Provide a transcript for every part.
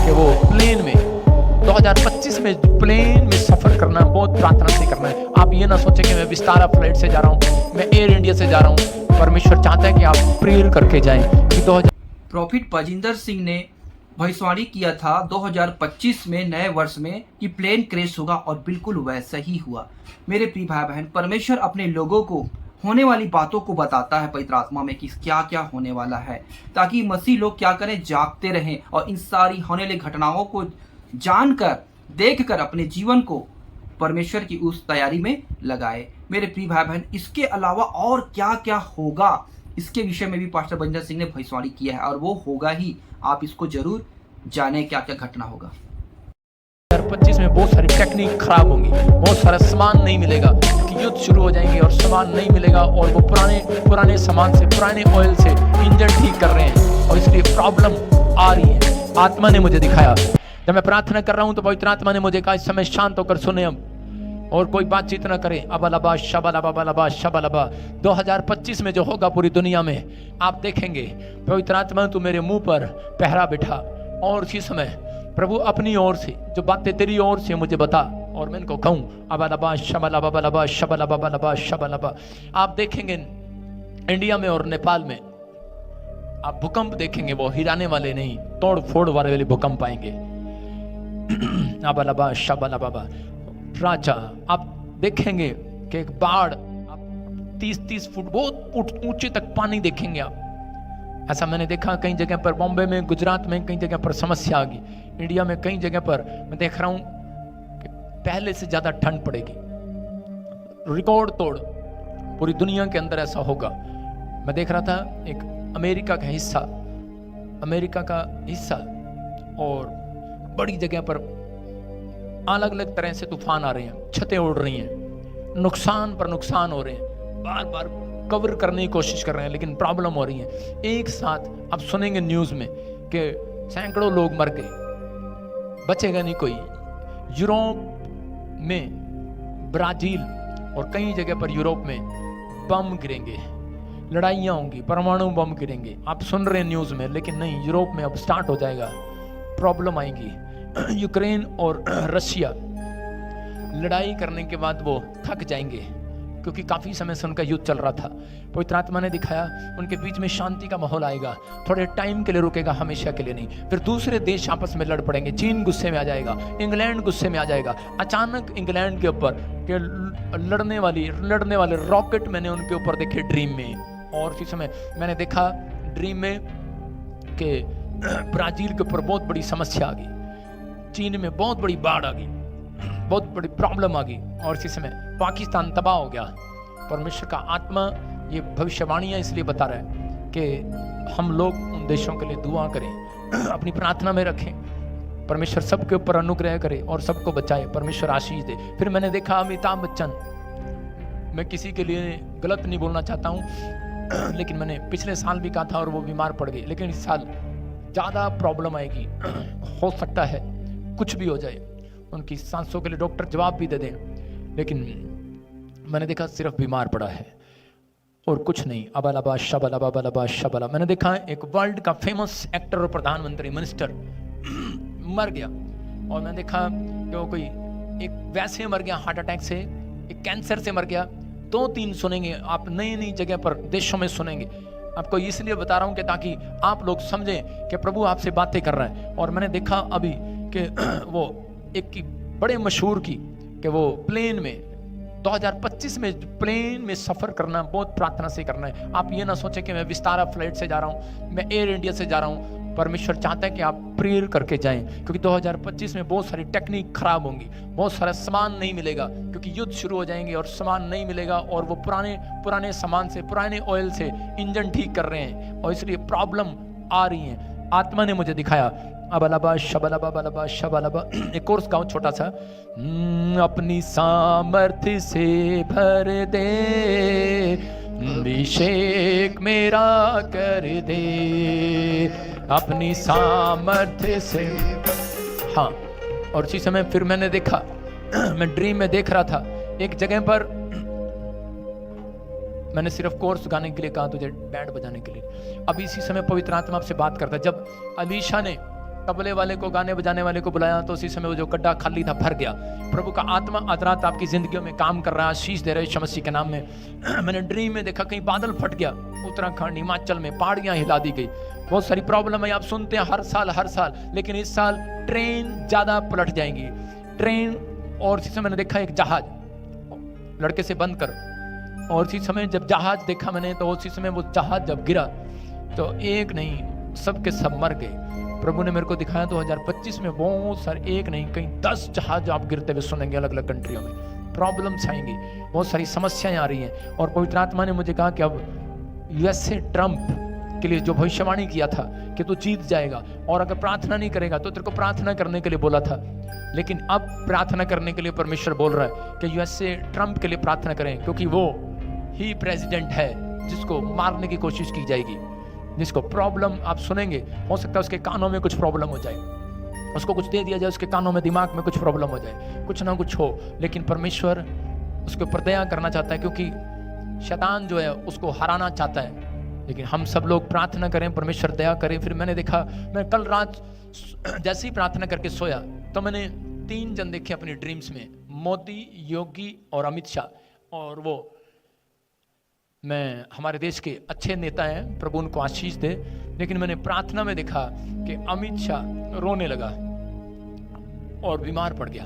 कि वो प्लेन में 2025 में प्लेन में सफर करना बहुत प्रार्थना से करना है। आप ये ना सोचें कि मैं विस्तारा फ्लाइट से जा रहा हूँ, मैं एयर इंडिया से जा रहा हूँ। परमेश्वर चाहता है कि आप प्रेयर करके जाएं कि 2000 प्रॉफिट परजिंदर सिंह ने भविष्यवाणी किया था 2025 में नए वर्ष में कि प्लेन क्रैश होगा और बिल्कुल वैसा ही हुआ। मेरे प्रिय भाई बहन, परमेश्वर अपने लोगों को होने वाली बातों को बताता है पवित्र आत्मा में कि क्या क्या होने वाला है, ताकि मसीह लोग क्या करें, जागते रहें और इन सारी होने वाली घटनाओं को जानकर देखकर अपने जीवन को परमेश्वर की उस तैयारी में लगाए। मेरे प्रिय भाई बहन, इसके अलावा और क्या क्या होगा इसके विषय में भी पास्टर बंजर सिंह ने भविष्यवाणी किया है और वो होगा ही। आप इसको जरूर जाने क्या क्या घटना होगा। 2025 में बहुत सारी टेक्निक खराब होंगी, बहुत सारा सामान नहीं मिलेगा क्योंकि युद्ध शुरू हो जाएंगे और सामान नहीं मिलेगा और वो पुराने सामान से, पुराने ऑयल से इंजन ठीक कर रहे हैं और इसलिए प्रॉब्लम आ रही है। आत्मा ने मुझे दिखाया, जब मैं प्रार्थना कर रहा हूं तो पवित्र आत्मा ने मुझे कहा इस समय शांत होकर सुने अब और कोई बातचीत ना करें। अबलबा शबलबा शबलबा 2025 में जो होगा पूरी दुनिया में आप देखेंगे। पवित्र आत्मा तू मेरे मुंह पर पहरा बिठा और उसी समय प्रभु अपनी ओर से जो बातें तेरी ओर से मुझे बता और मैं इनको कहूँ। अबलबा शबलबा शबलबा शबलबा। आप देखेंगे इंडिया में और नेपाल में आप भूकंप देखेंगे, वो हिलाने वाले नहीं, तोड़ फोड़ वाले भूकंप आएंगे। अबलबा शबलबा राजा आप देखेंगे कि एक बाढ़, आप 30-30 फुट बहुत ऊंचे तक पानी देखेंगे आप। ऐसा मैंने देखा कई जगह पर, बॉम्बे में, गुजरात में कई जगह पर समस्या आ गई। इंडिया में कई जगह पर मैं देख रहा हूं कि पहले से ज्यादा ठंड पड़ेगी, रिकॉर्ड तोड़ पूरी दुनिया के अंदर ऐसा होगा। मैं देख रहा था एक अमेरिका का हिस्सा और बड़ी जगह पर अलग अलग तरह से तूफान आ रहे हैं, छतें उड़ रही हैं, नुकसान पर नुकसान हो रहे हैं, बार बार कवर करने की कोशिश कर रहे हैं लेकिन प्रॉब्लम हो रही है। एक साथ आप सुनेंगे न्यूज़ में कि सैकड़ों लोग मर गए, बचेगा नहीं कोई। यूरोप में, ब्राजील और कई जगह पर यूरोप में बम गिरेंगे, लड़ाइयाँ होंगी, परमाणु बम गिरेंगे। आप सुन रहे हैं न्यूज़ में, लेकिन नहीं, यूरोप में अब स्टार्ट हो जाएगा, प्रॉब्लम आएंगी। यूक्रेन और रशिया लड़ाई करने के बाद वो थक जाएंगे क्योंकि काफी समय से उनका युद्ध चल रहा था। पवित्र आत्मा ने दिखाया उनके बीच में शांति का माहौल आएगा, थोड़े टाइम के लिए रुकेगा, हमेशा के लिए नहीं। फिर दूसरे देश आपस में लड़ पड़ेंगे, चीन गुस्से में आ जाएगा, इंग्लैंड गुस्से में आ जाएगा। अचानक इंग्लैंड के ऊपर के लड़ने वाले रॉकेट मैंने उनके ऊपर देखे ड्रीम में। और फिर समय मैंने देखा ड्रीम में कि ब्राजील के ऊपर बहुत बड़ी समस्या आ गई, चीन में बहुत बड़ी बाढ़ आ गई, बहुत बड़ी प्रॉब्लम आ गई और इसी समय पाकिस्तान तबाह हो गया। परमेश्वर का आत्मा ये भविष्यवाणियां इसलिए बता रहा है कि हम लोग उन देशों के लिए दुआ करें, अपनी प्रार्थना में रखें, परमेश्वर सबके ऊपर अनुग्रह करे और सबको बचाए, परमेश्वर आशीष दे। फिर मैंने देखा अमिताभ बच्चन, मैं किसी के लिए गलत नहीं बोलना चाहता हूँ लेकिन मैंने पिछले साल भी कहा था और वो बीमार पड़ गए, लेकिन इस साल ज़्यादा प्रॉब्लम आएगी, हो सकता है कुछ भी हो जाए। उनकी सांसों के लिए डॉक्टर जवाब भी दे दें, लेकिन मैंने देखा सिर्फ बीमार पड़ा है और कुछ नहीं। अबलबा शबलबा शबला। मैंने देखा एक वर्ल्ड का फेमस एक्टर और प्रधानमंत्री, मिनिस्टर मर गया और मैंने देखा कि वो कोई एक वैसे मर गया हार्ट अटैक से, एक कैंसर से मर गया। 2-3 सुनेंगे आप, नई जगह पर देशों में सुनेंगे। आपको इसलिए बता रहा हूं कि ताकि आप लोग समझें कि प्रभु आपसे बातें कर रहा है। और मैंने देखा अभी कि वो एक की बड़े मशहूर की कि वो प्लेन में 2025 में प्लेन में सफर करना बहुत प्रार्थना से करना है। आप ये ना सोचें कि मैं विस्तारा फ्लाइट से जा रहा हूँ, मैं एयर इंडिया से जा रहा हूँ। परमेश्वर चाहता है कि आप प्रेयर करके जाएं क्योंकि 2025 में बहुत सारी टेक्निक खराब होंगी, बहुत सारा सामान नहीं मिलेगा क्योंकि युद्ध शुरू हो जाएंगे और सामान नहीं मिलेगा और वो पुराने सामान से, पुराने ऑयल से इंजन ठीक कर रहे हैं और इसलिए प्रॉब्लम आ रही है। आत्मा ने मुझे दिखाया अबलबा शबलबा शबलबा। एक कोर्स गाऊं छोटा सा। अपनी सामर्थ्य से भर दे, अभिषेक मेरा कर दे, अपनी सामर्थ्य से। हाँ, और उसी समय फिर मैंने देखा, मैं ड्रीम में देख रहा था एक जगह पर, मैंने सिर्फ कोर्स गाने के लिए कहा तुझे बैंड बजाने के लिए। अब इसी समय पवित्र आत्मा आपसे बात करता है। जब अलीशा ने तबले वाले को, गाने बजाने वाले को बुलाया तो उसी समय वो जो गड्ढा खाली था भर गया। प्रभु का आत्मा आज रात आपकी जिंदगियों में काम कर रहा है, आशीष दे रहे यीशु मसीह के नाम में। मैंने ड्रीम में देखा कहीं बादल फट गया, उत्तराखंड हिमाचल में पहाड़ियां हिला दी गई। बहुत सारी प्रॉब्लम है, आप सुनते हैं हर साल, लेकिन इस साल ट्रेन ज्यादा पलट जाएंगी, ट्रेन। और इसी समय मैंने देखा एक जहाज, लड़के से बंद कर, और इसी समय जब जहाज देखा मैंने तो उसी समय वो जहाज जब गिरा तो एक नहीं सबके सब मर गए। प्रभु ने मेरे को दिखाया 2025 में बहुत सारे, एक नहीं कहीं 10 जहाज आप गिरते हुए सुनेंगे अलग अलग कंट्रियों में। प्रॉब्लम्स आएंगी, बहुत सारी समस्याएं आ रही हैं। और पवित्र आत्मा ने मुझे कहा कि अब यूएसए ट्रंप के लिए जो भविष्यवाणी किया था कि तू जीत जाएगा, और अगर प्रार्थना नहीं करेगा तो तेरे को प्रार्थना करने के लिए बोला था, लेकिन अब प्रार्थना करने के लिए परमेश्वर बोल रहा है कि यूएसए ट्रंप के लिए प्रार्थना करें, क्योंकि वो ही प्रेसिडेंट है जिसको मारने की कोशिश की जाएगी, जिसको प्रॉब्लम आप सुनेंगे। हो सकता है उसके कानों में कुछ प्रॉब्लम हो जाए, उसको कुछ दे दिया जाए, उसके कानों में दिमाग में कुछ प्रॉब्लम हो जाए, कुछ ना कुछ हो, लेकिन परमेश्वर उसके ऊपर दया करना चाहता है, क्योंकि शैतान जो है उसको हराना चाहता है। लेकिन हम सब लोग प्रार्थना करें, परमेश्वर दया करे। फिर मैंने देखा, मैं कल रात जैसे ही प्रार्थना करके सोया तो मैंने 3 जन देखे अपनी ड्रीम्स में, मोदी, योगी और अमित शाह। और वो मैं हमारे देश के अच्छे नेता हैं, प्रभु उनको आशीष दे। लेकिन मैंने प्रार्थना में देखा कि अमित शाह रोने लगा और बीमार पड़ गया,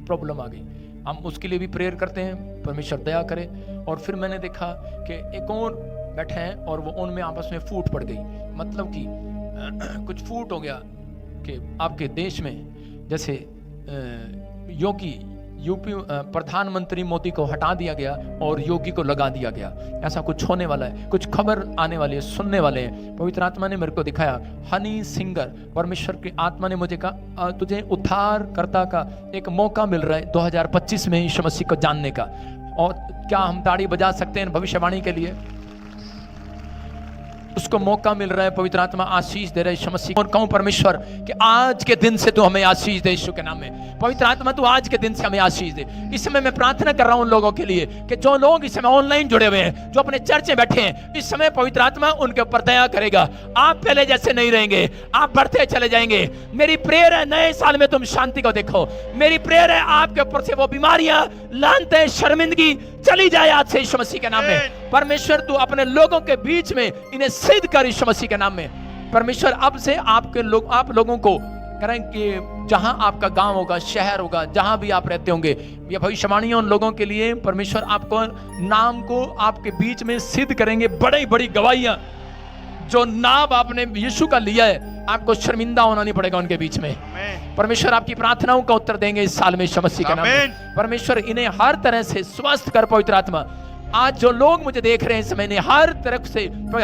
प्रॉब्लम आ गई। हम उसके लिए भी प्रेयर करते हैं, परमेश्वर दया करे। और फिर मैंने देखा कि एक और बैठे हैं और वो उनमें आपस में फूट पड़ गई, मतलब कि कुछ फूट हो गया कि आपके देश में जैसे योगी यूपी प्रधानमंत्री मोदी को हटा दिया गया और योगी को लगा दिया गया, ऐसा कुछ होने वाला है, कुछ खबर आने वाली है, सुनने वाले हैं। पवित्र आत्मा ने मेरे को दिखाया, हनी सिंगर, परमेश्वर की आत्मा ने मुझे कहा तुझे उद्धारकर्ता का एक मौका मिल रहा है 2025 में यीशु मसीह को जानने का। और क्या हम ताड़ी बजा सकते हैं भविष्यवाणी के लिए? उसको मौका मिल रहा है, पवित्र आत्मा आशीष दे रहा है यीशु मसीह। और कहूं परमेश्वर कि आज के दिन से तू हमें आशीष दे यीशु के नाम में। पवित्र आत्मा तू आज के दिन से हमें आशीष दे। इस समय मैं प्रार्थना कर रहा हूं उन लोगों के लिए कि जो लोग इस समय ऑनलाइन जुड़े हुए हैं, जो अपने चर्च में बैठे हैं, इस समय पवित्र आत्मा उनके ऊपर दया करेगा। आप पहले जैसे नहीं रहेंगे, आप बढ़ते चले जाएंगे। मेरी प्रेयर है नए साल में तुम शांति को देखो। मेरी प्रेयर है आपके ऊपर से वो बीमारियां, लानतें, शर्मिंदगी चली जाए आज से यीशु मसीह के नाम में। परमेश्वर तू अपने लोगों के बीच में इन्हें सिद्ध कर यीशु मसीह के नाम में। परमेश्वर अब से आपके लोग, आप लोगों को करें कि जहां आपका गांव होगा, शहर होगा, जहां भी आप रहते होंगे, ये भविष्यवाणियां उन लोगों के लिए परमेश्वर आपको नाम को आपके बीच में सिद्ध करेंगे। बड़ी बड़ी गवाहियां, जो नाम आपने यीशु का लिया है, आपको शर्मिंदा होना नहीं पड़ेगा उनके बीच में। परमेश्वर आपकी प्रार्थनाओं का उत्तर देंगे इस साल में यीशु मसीह के नाम में। परमेश्वर इन्हें हर तरह से स्वस्थ कर पवित्र आत्मा। आज जो लोग मुझे देख रहे हैं इस समय, हर तरफ से,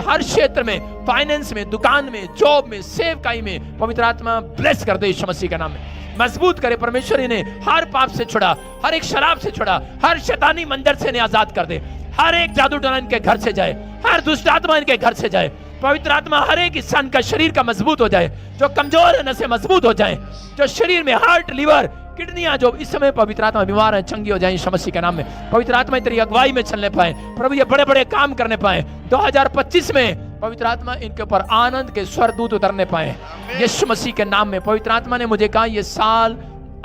हर क्षेत्र में, फाइनेंस में, दुकान में, जॉब में, सेवकाई में, पवित्र आत्मा ब्लेस कर दे यीशु मसीह के नाम में। मजबूत करे परमेश्वर इन्हें, हर पाप से छुड़ा, हर एक शराब से छुड़ा, हर शैतानी मंदिर से इन्हें आजाद कर दे। हर एक जादू टोना इनके घर से जाए, हर दुष्ट आत्मा इनके घर से जाए। पवित्र आत्मा हर एक इंसान का शरीर का मजबूत हो जाए, जो कमजोर है नसें मजबूत हो जाए, जो शरीर में हार्ट, लिवर, किडनियां जो इस समय पवित्र आत्मा बीमार है, चंगी हो जाए यीशु मसीह के नाम में। पवित्र आत्मा तेरी अगुवाई में चलने पाए प्रभु, ये बड़े बड़े काम करने पाए 2025 में। पवित्र आत्मा इनके ऊपर आनंद के स्वरदूत उतरने पाए यीशु मसीह के नाम में। पवित्र आत्मा ने मुझे कहा ये साल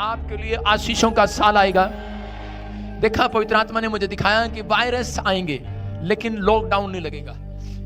आपके लिए आशीषों का साल आएगा। देखा, पवित्र आत्मा ने मुझे दिखाया कि वायरस आएंगे लेकिन लॉकडाउन नहीं लगेगा।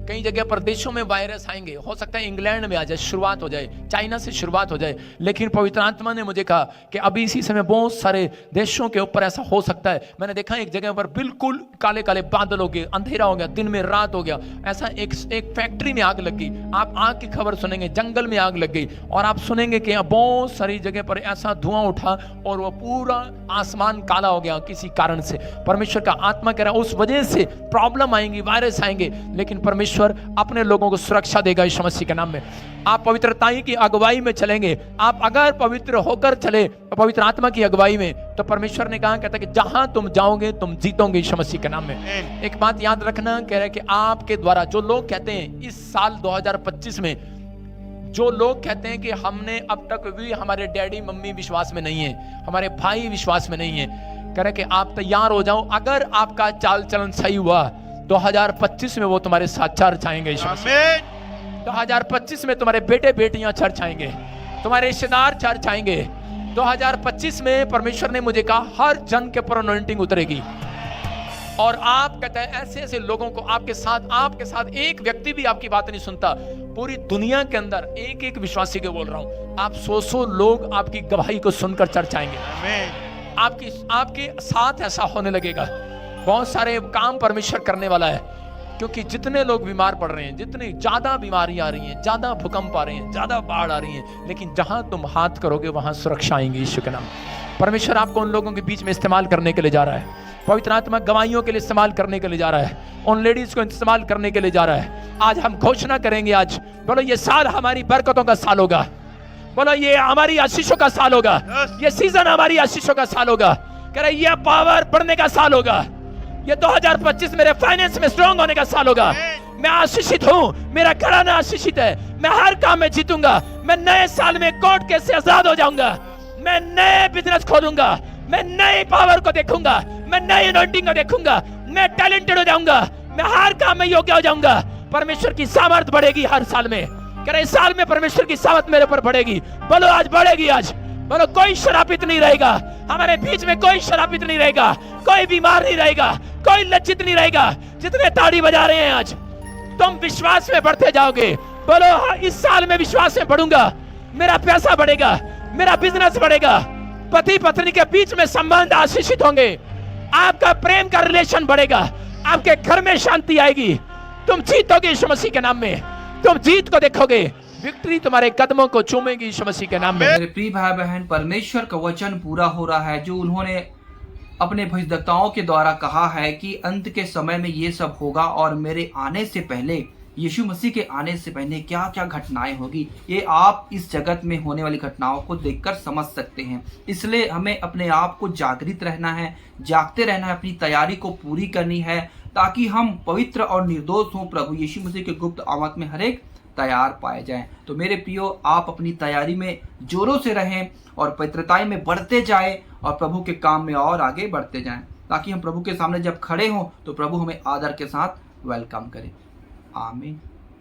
कई जगह पर देशों में वायरस आएंगे, हो सकता है इंग्लैंड में आ जाए, शुरुआत हो जाए, चाइना से शुरुआत हो जाए, लेकिन पवित्र आत्मा ने मुझे कहा कि अभी इसी समय बहुत सारे देशों के ऊपर ऐसा हो सकता है। मैंने देखा एक जगह पर बिल्कुल काले काले बादल हो गए, अंधेरा हो गया, दिन में रात हो गया। ऐसा एक फैक्ट्री में आग लग गई, आप आग की खबर सुनेंगे, जंगल में आग लग गई, और आप सुनेंगे कि बहुत सारी जगह पर ऐसा धुआं उठा और वो पूरा आसमान काला हो गया किसी कारण से। परमेश्वर का आत्मा कह रहा है उस वजह से प्रॉब्लम आएंगी, वायरस आएंगे, लेकिन परमेश्वर अपने लोगों को सुरक्षा देगा यीशु मसीह के नाम में। आप पवित्रताई की अगुवाई में चलेंगे। आप अगर पवित्र होकर चले पवित्र आत्मा की अगुवाई में, तो परमेश्वर ने कहा, कहता है कि जहां तुम जाओगे तुम जीतोगे यीशु मसीह के नाम में। एक बात याद रखना, कह रहा है कि आपके द्वारा जो लोग कहते हैं इस साल 2025 में, जो लोग कहते हैं कि हमने अब तक भी, हमारे डैडी मम्मी विश्वास में नहीं है, हमारे भाई विश्वास में नहीं है, कह रहे कि आप तैयार हो जाओ। अगर आपका चाल चलन सही हुआ 2025 में वो तुम्हारे साथ चर्च आएंगे। 2025 में तुम्हारे बेटे बेटियां चर्च आएंगे। तुम्हारे रिश्तेदार चर्च आएंगे। 2025 में परमेश्वर ने मुझे कहा हर जन के ऊपर अनॉइंटिंग उतरेगी, और आप कहते हैं ऐसे ऐसे लोगों को आपके साथ एक व्यक्ति भी आपकी बात नहीं सुनता। पूरी दुनिया के अंदर एक एक विश्वासी को बोल रहा हूं, आप 100 लोग आपकी गवाही को सुनकर चर्च आएंगे। आपके साथ ऐसा होने लगेगा। बहुत सारे काम परमेश्वर करने वाला है, क्योंकि जितने लोग बीमार पड़ रहे हैं, जितनी ज्यादा बीमारी आ रही है, ज्यादा भूकंप आ रहे हैं, ज्यादा बाढ़ आ रही है, लेकिन जहां तुम हाथ करोगे वहां सुरक्षा आएंगी। यीशु के नाम। परमेश्वर आपको उन लोगों के बीच में इस्तेमाल करने के लिए जा रहा है। पवित्र आत्मा गवाहियों के लिए इस्तेमाल करने के लिए जा रहा है, उन लेडीज को इस्तेमाल करने के लिए जा रहा है। आज हम घोषणा करेंगे, आज बोलो ये साल हमारी बरकतों का साल होगा। बोलो ये हमारी आशीषों का साल होगा। ये सीजन हमारी आशीषों का साल होगा। कह रहे ये पावर बढ़ने का साल होगा। ये 2025 मेरे फाइनेंस में स्ट्रांग होने का साल होगा। मैं आशीषित हूं, मेरा घराना आशीषित है। मैं हर काम में जीतूंगा। मैं नए साल में कोर्ट केस से आजाद हो जाऊंगा। मैं नए बिजनेस खोलूंगा। मैं नई पावर को देखूंगा। मैं नई अनॉइंटिंग को देखूंगा। मैं टैलेंटेड हो जाऊंगा। मैं हर काम में योग्य हो जाऊंगा। परमेश्वर की सामर्थ बढ़ेगी हर साल में। कह रहे इस साल में परमेश्वर की सामर्थ मेरे ऊपर बढ़ेगी। बोलो आज बढ़ेगी। आज बोलो कोई शराबित नहीं रहेगा हमारे बीच में, कोई शराबित नहीं रहेगा, कोई बीमार नहीं रहेगा, कोई लज्जित नहीं रहेगा। जितने ताड़ी बजा रहे हैं आज, तुम विश्वास में बढ़ते जाओगे। बोलो इस साल में विश्वास में बढ़ूंगा। मेरा पैसा बढ़ेगा, मेरा बिजनेस बढ़ेगा, पति पत्नी के बीच में संबंध आशीषित होंगे, आपका प्रेम का रिलेशन बढ़ेगा, आपके घर में शांति आएगी, तुम जीतोगे यीशु मसीह के नाम में। तुम जीत को देखोगे, विक्ट्री तुम्हारे कदमों को चूमेगी यीशु मसीह के नाम में। मेरे प्रिय भाई बहन, परमेश्वर का वचन पूरा हो रहा है जो उन्होंने अपने भविष्यद्वक्ताओं के द्वारा कहा है कि अंत के समय में ये सब होगा, और मेरे आने से पहले, यीशु मसीह के आने से पहले क्या क्या घटनाएं होगी, ये आप इस जगत में होने वाली घटनाओं को देखकर समझ सकते हैं। इसलिए हमें अपने आप को जागृत रहना है, जागते रहना है, अपनी तैयारी को पूरी करनी है, ताकि हम पवित्र और निर्दोष हों, प्रभु यीशु मसीह के गुप्त आमद में हर एक तैयार पाए जाएं। तो मेरे प्रियो, आप अपनी तैयारी में जोरों से रहें और पवित्रताई में बढ़ते जाएं और प्रभु के काम में और आगे बढ़ते जाएं, ताकि हम प्रभु के सामने जब खड़े हों तो प्रभु हमें आदर के साथ वेलकम करें। आमीन।